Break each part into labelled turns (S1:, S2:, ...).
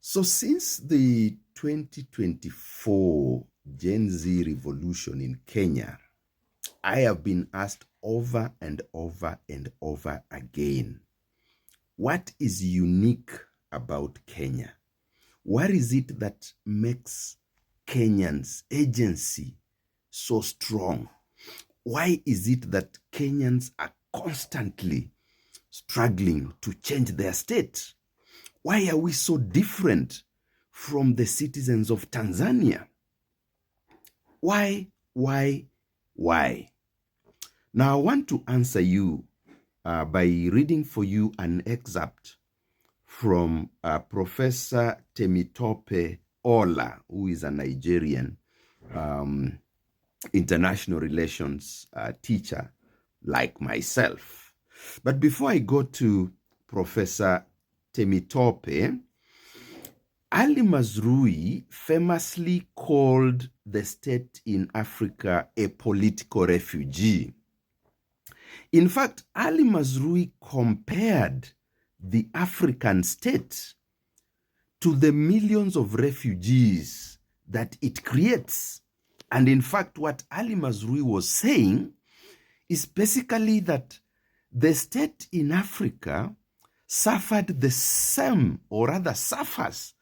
S1: So since the 2024 Gen Z revolution in Kenya, I have been asked over and over and over again, what is unique about Kenya? What is it that makes Kenyans' agency so strong? Why is it that Kenyans are constantly struggling to change their state? Why are we so different from the citizens of Tanzania? Why? Now, I want to answer you by reading for you an excerpt from Professor Temitope Ola, who is a Nigerian international relations teacher like myself. But before I go to Professor Temitope, Ali Mazrui famously called the state in Africa a political refugee. In fact, Ali Mazrui compared the African state to the millions of refugees that it creates. And in fact, what Ali Mazrui was saying is basically that the state in Africa suffered the same, or rather suffers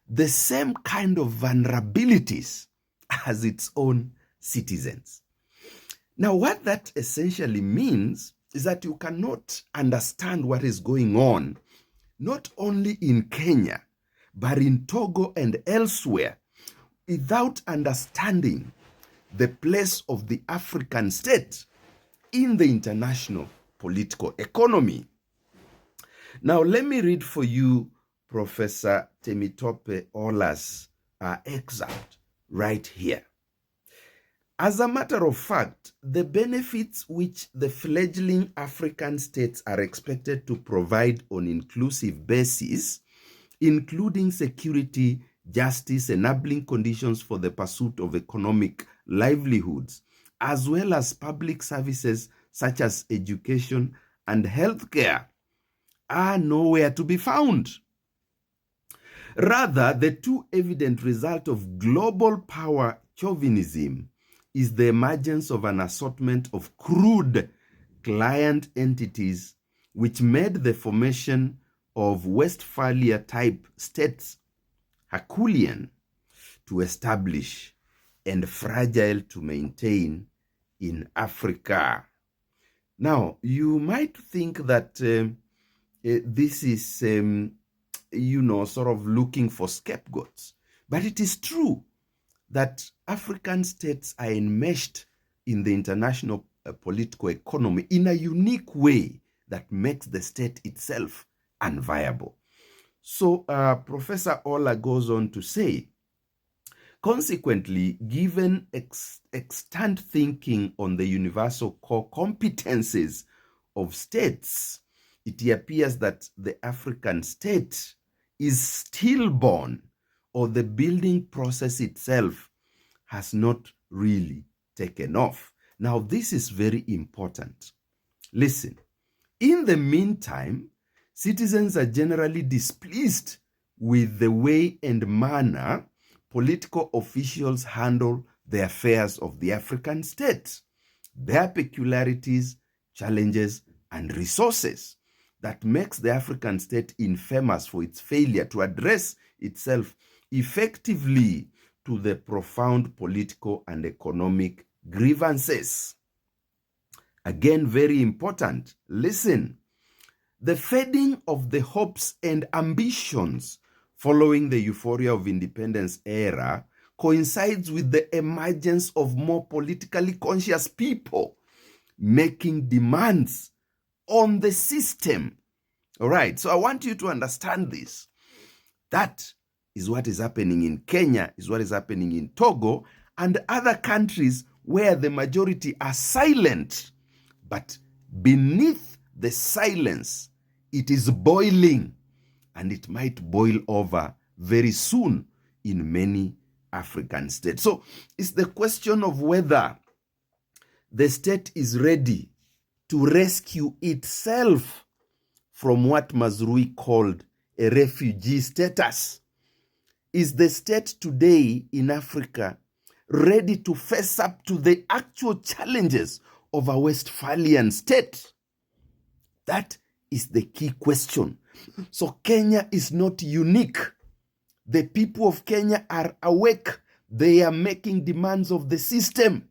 S1: the same kind of vulnerabilities as its own citizens. Now, what that essentially means is that you cannot understand what is going on, not only in Kenya, but in Togo and elsewhere, without understanding the place of the African state in the international political economy. Now, let me read for you Professor Temitope Ola's excerpt right here. As a matter of fact, the benefits which the fledgling African states are expected to provide on an inclusive basis, including security, justice, enabling conditions for the pursuit of economic livelihoods, as well as public services such as education and healthcare, are nowhere to be found. Rather, the too evident result of global power chauvinism is the emergence of an assortment of crude client entities which made the formation of Westphalia-type states Herculean to establish and fragile to maintain in Africa. Now, you might think that this is, sort of looking for scapegoats. But it is true that African states are enmeshed in the international political economy in a unique way that makes the state itself unviable. So Professor Ola goes on to say, consequently, given extant thinking on the universal core competences of states, it appears that the African state is stillborn, or the building process itself has not really taken off. Now, this is very important. Listen, in the meantime, citizens are generally displeased with the way and manner political officials handle the affairs of the African state, their peculiarities, challenges, and resources that makes the African state infamous for its failure to address itself effectively to the profound political and economic grievances. Again, very important. Listen, the fading of the hopes and ambitions following the euphoria of independence era coincides with the emergence of more politically conscious people making demands on the system. All right, so I want you to understand this. That is what is happening in Kenya, is what is happening in Togo, and other countries where the majority are silent. But beneath the silence, it is boiling, and it might boil over very soon in many African states. So it's the question of whether the state is ready to rescue itself from what Mazrui called a refugee status. Is the state today in Africa ready to face up to the actual challenges of a Westphalian state? That is the key question. So Kenya is not unique. The people of Kenya are awake. They are making demands of the system.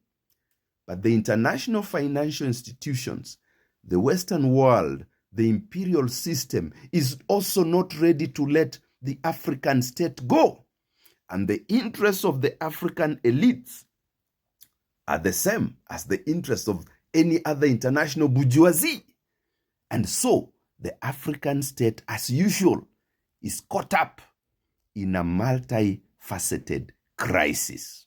S1: But the international financial institutions, the Western world, the imperial system is also not ready to let the African state go. And the interests of the African elites are the same as the interests of any other international bourgeoisie. And so the African state, as usual, is caught up in a multifaceted crisis.